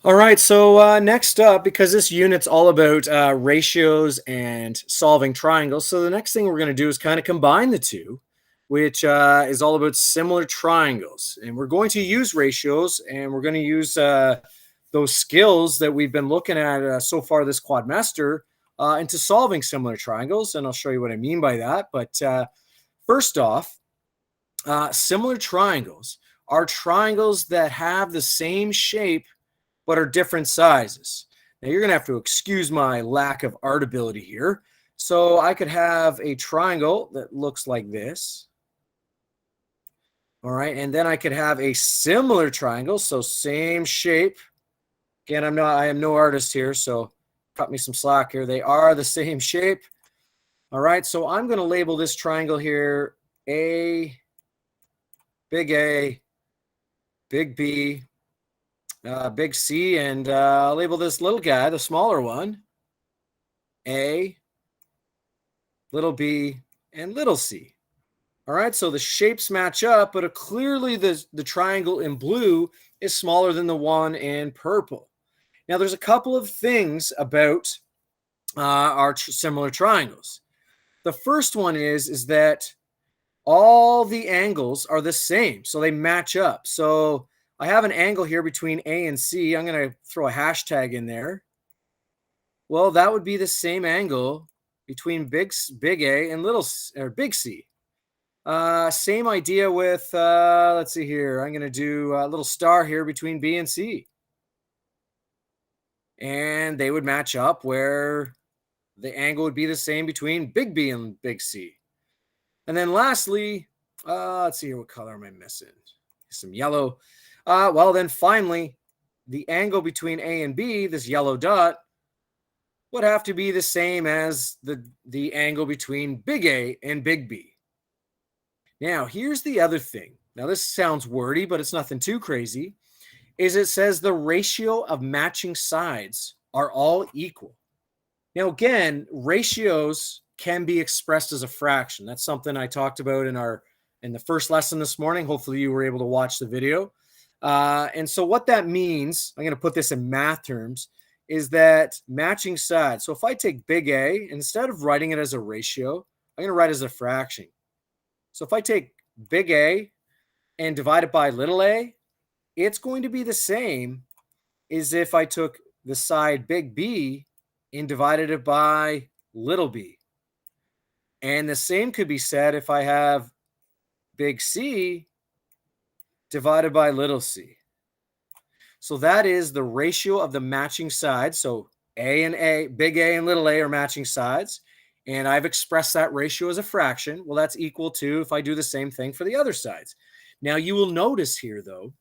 All right, so next up, because this unit's all about ratios and solving triangles, so the next thing we're going to do is kind of combine the two, which is all about similar triangles. And we're going to use ratios, and we're going to use those skills that we've been looking at so far this quadmester into solving similar triangles. And I'll show you what I mean by that. But first off, similar triangles are triangles that have the same shape but are different sizes. Now you're going to have to excuse my lack of art ability here. So I could have a triangle that looks like this. All right, and then I could have a similar triangle, so same shape. Again, I am no artist here, so cut me some slack here. They are the same shape. All right, so I'm going to label this triangle here A, big B, big C, and I'll label this little guy, the smaller one, A, little b, and little c. All right, so the shapes match up, but clearly the triangle in blue is smaller than the one in purple. Now, there's a couple of things about our similar triangles. The first one is that all the angles are the same, so they match up. So I have an angle here between A and C. I'm going to throw a hashtag in there. Well, that would be the same angle between big A and big C. Same idea with, let's see here. I'm going to do a little star here between B and C. And they would match up where the angle would be the same between big B and big C. And then lastly, let's see here. What color am I missing? Some yellow. Well, then finally, the angle between A and B, this yellow dot, would have to be the same as the angle between big A and big B. Now, here's the other thing. Now, this sounds wordy, but it's nothing too crazy. Is it says the ratio of matching sides are all equal. Now, again, ratios can be expressed as a fraction. That's something I talked about in the first lesson this morning. Hopefully, you were able to watch the video. And so what that means, I'm going to put this in math terms, is that matching sides. So if I take big A, instead of writing it as a ratio, I'm going to write it as a fraction. So if I take big A and divide it by little a, it's going to be the same as if I took the side big B and divided it by little b. And the same could be said if I have big C divided by little c. So that is the ratio of the matching sides. So big A and little a are matching sides. And I've expressed that ratio as a fraction. Well, that's equal to if I do the same thing for the other sides. Now, you will notice here, though,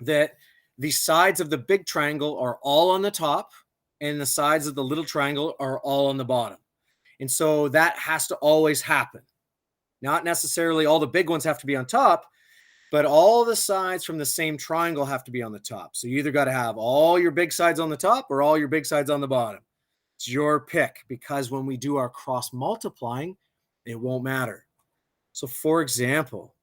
that the sides of the big triangle are all on the top and the sides of the little triangle are all on the bottom. And so that has to always happen. Not necessarily all the big ones have to be on top, but all the sides from the same triangle have to be on the top. So you either got to have all your big sides on the top or all your big sides on the bottom. It's your pick, because when we do our cross multiplying, it won't matter. So for example,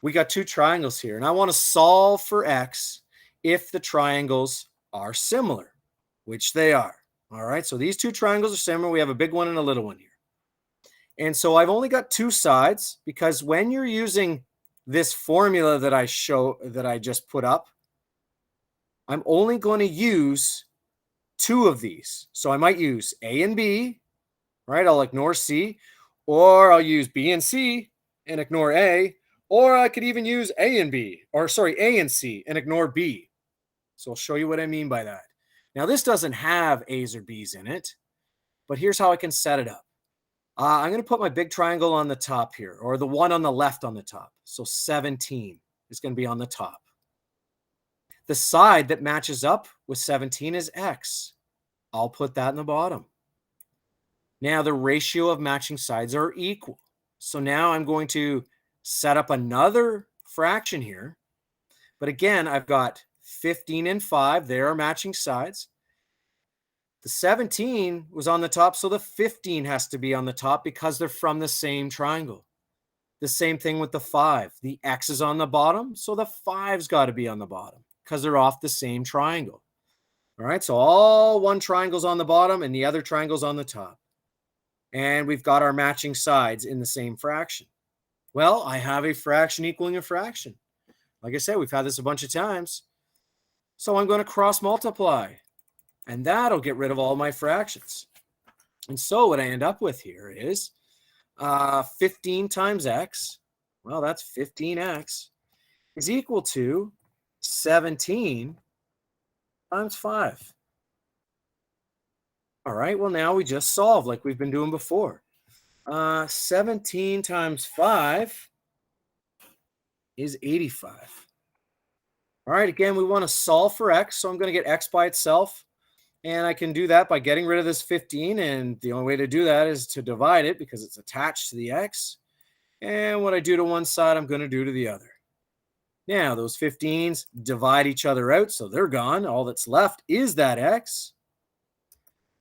we got two triangles here, and I want to solve for x if the triangles are similar, which they are. All right, so these two triangles are similar. We have a big one and a little one here. And so I've only got two sides, because when you're using this formula that I just put up, I'm only going to use two of these. So I might use A and B, right? I'll ignore C, or I'll use B and C and ignore A, or I could even use A and C and ignore B. So I'll show you what I mean by that. Now, this doesn't have A's or B's in it, but here's how I can set it up. I'm going to put my big triangle on the top here, or the one on the left on the top. So 17 is going to be on the top. The side that matches up with 17 is x. I'll put that in the bottom. Now, the ratio of matching sides are equal. So now I'm going to set up another fraction here. But again, I've got 15 and 5. They are matching sides. The 17 was on the top, so the 15 has to be on the top because they're from the same triangle. The same thing with the 5. The x is on the bottom, so the 5's got to be on the bottom because they're off the same triangle. All right, so all one triangle's on the bottom and the other triangle's on the top. And we've got our matching sides in the same fraction. Well, I have a fraction equaling a fraction. Like I said, we've had this a bunch of times. So I'm going to cross multiply, and that'll get rid of all my fractions. And so what I end up with here is 15 times x, well, that's 15x, is equal to 17 times 5. All right, well, now we just solve like we've been doing before. 17 times 5 is 85. All right, again, we want to solve for x, so I'm going to get x by itself. And I can do that by getting rid of this 15, and the only way to do that is to divide it because it's attached to the x. And what I do to one side, I'm going to do to the other. Now, those 15s divide each other out, so they're gone. All that's left is that x.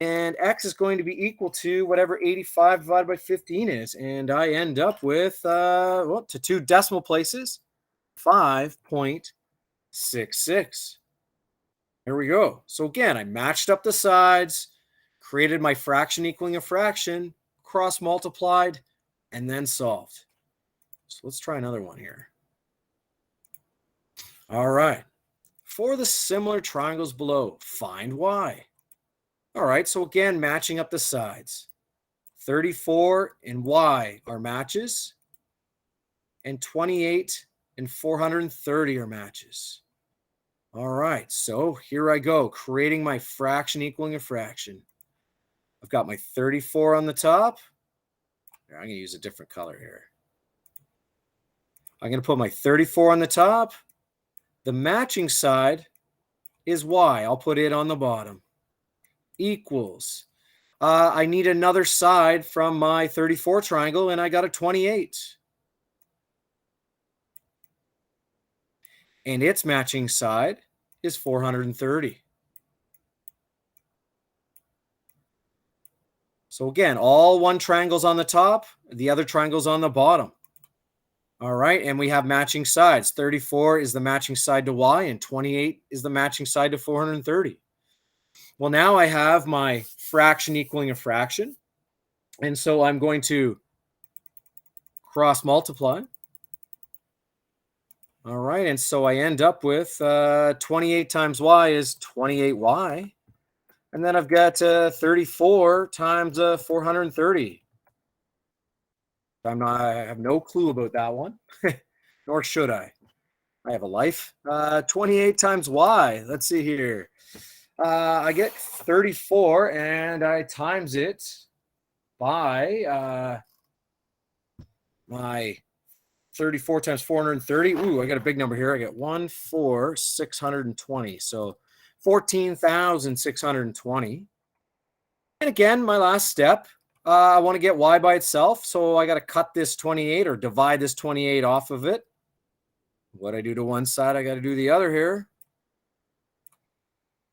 And x is going to be equal to whatever 85 divided by 15 is. And I end up with, to 2 decimal places, 5.66. There we go. So again, I matched up the sides, created my fraction equaling a fraction, cross multiplied, and then solved. So let's try another one here. All right. For the similar triangles below, find y. All right, so again, matching up the sides. 34 and y are matches, and 28 and 430 are matches. All right, so here I go, creating my fraction equaling a fraction. I've got my 34 on the top. Here, I'm going to use a different color here. I'm going to put my 34 on the top. The matching side is y. I'll put it on the bottom. Equals. I need another side from my 34 triangle, and I got a 28. And its matching side is 430. So again, all one triangle's on the top, the other triangle's on the bottom. All right, and we have matching sides. 34 is the matching side to y, and 28 is the matching side to 430. Well, now I have my fraction equaling a fraction, and so I'm going to cross multiply. All right, and so I end up with 28 times y is 28y. And then I've got 34 times 430. I have no clue about that one, nor should I. I have a life. 28 times y. Let's see here. I get 34, and I times it by my 34 times 430. Ooh, I got a big number here. I get 1,4,620. So 14,620. And again, my last step, I want to get y by itself. So I got to cut this 28 or divide this 28 off of it. What I do to one side, I got to do the other here.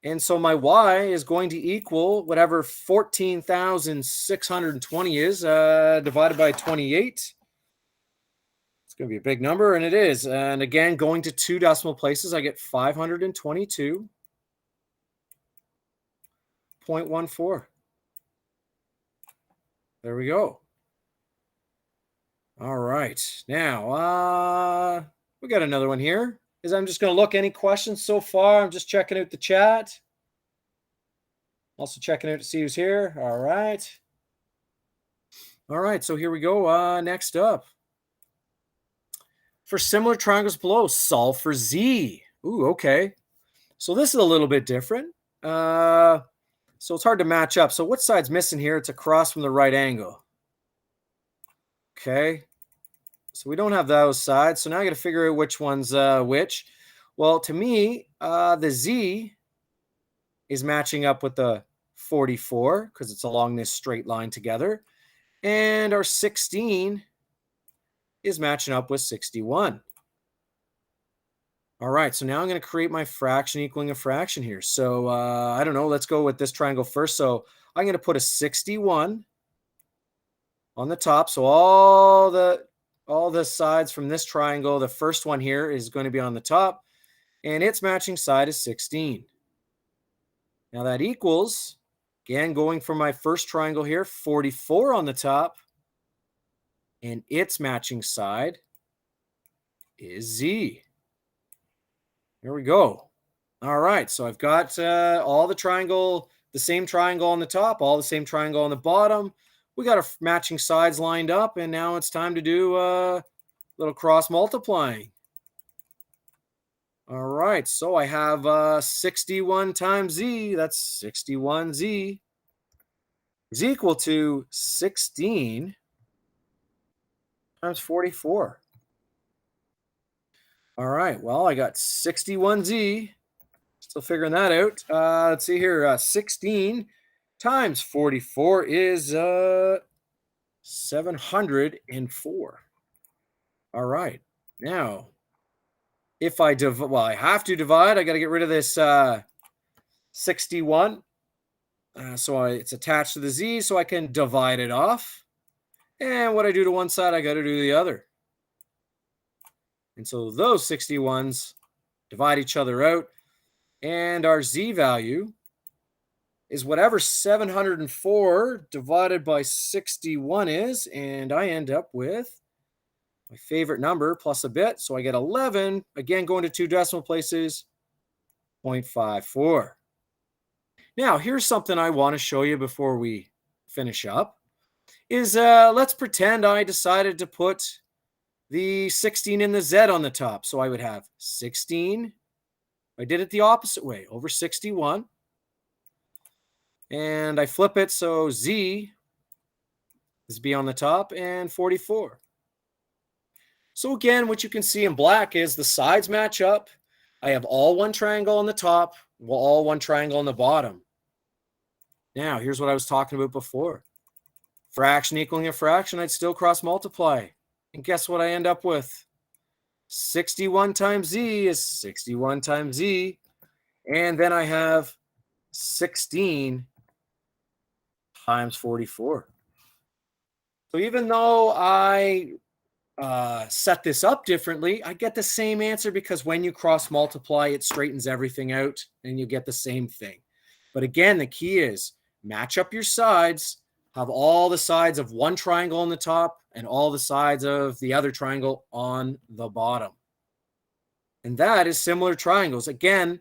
And so my y is going to equal whatever 14,620 is divided by 28. It's going to be a big number, and it is. And again, going to 2 decimal places, I get 522.14. There we go. All right. Now, we got another one here. I'm just going to look. Any questions so far? I'm just checking out the chat. Also checking out to see who's here. All right. All right. So here we go. Next up. For similar triangles below, solve for z. Ooh, okay. So this is a little bit different. So it's hard to match up. So what side's missing here? It's across from the right angle. Okay. So we don't have those sides. So now I got to figure out which one's which. Well, to me, the z is matching up with the 44 because it's along this straight line together. And our 16 is matching up with 61. All right, so now I'm going to create my fraction equaling a fraction here. So I don't know, let's go with this triangle first. So I'm going to put a 61 on the top. So all all the sides from this triangle. The first one here is going to be on the top, and its matching side is 16. Now that equals, again, going for my first triangle here, 44 on the top, and its matching side is Z. There we go. All right, so I've got all the same triangle on the top, all the same triangle on the bottom. We got our matching sides lined up, and now it's time to do a little cross multiplying. All right, so I have 61 times Z, that's 61Z, is equal to 16 times 44. All right, well, I got 61Z. Still figuring that out. Let's see here. 16 times 44 is 704. All right. Now, if I I have to divide. I got to get rid of this 61. It's attached to the Z, so I can divide it off. And what I do to one side, I got to do to the other. And so those 61s divide each other out. And our Z value is whatever 704 divided by 61 is. And I end up with my favorite number plus a bit. So I get 11. Again, going to two decimal places, 0.54. Now, here's something I want to show you before we finish up. Let's pretend I decided to put the 16 in the Z on the top. So I would have 16. I did it the opposite way, over 61. And I flip it, so Z is B on the top and 44. So again, what you can see in black is the sides match up. I have all one triangle on the top, all one triangle on the bottom. Now, here's what I was talking about before. Fraction equaling a fraction, I'd still cross multiply. And guess what I end up with? 61 times Z is 61 times Z. And then I have 16 times 44. So even though I set this up differently, I get the same answer because when you cross multiply, it straightens everything out and you get the same thing. But again, the key is match up your sides, have all the sides of one triangle on the top and all the sides of the other triangle on the bottom. And that is similar triangles. Again,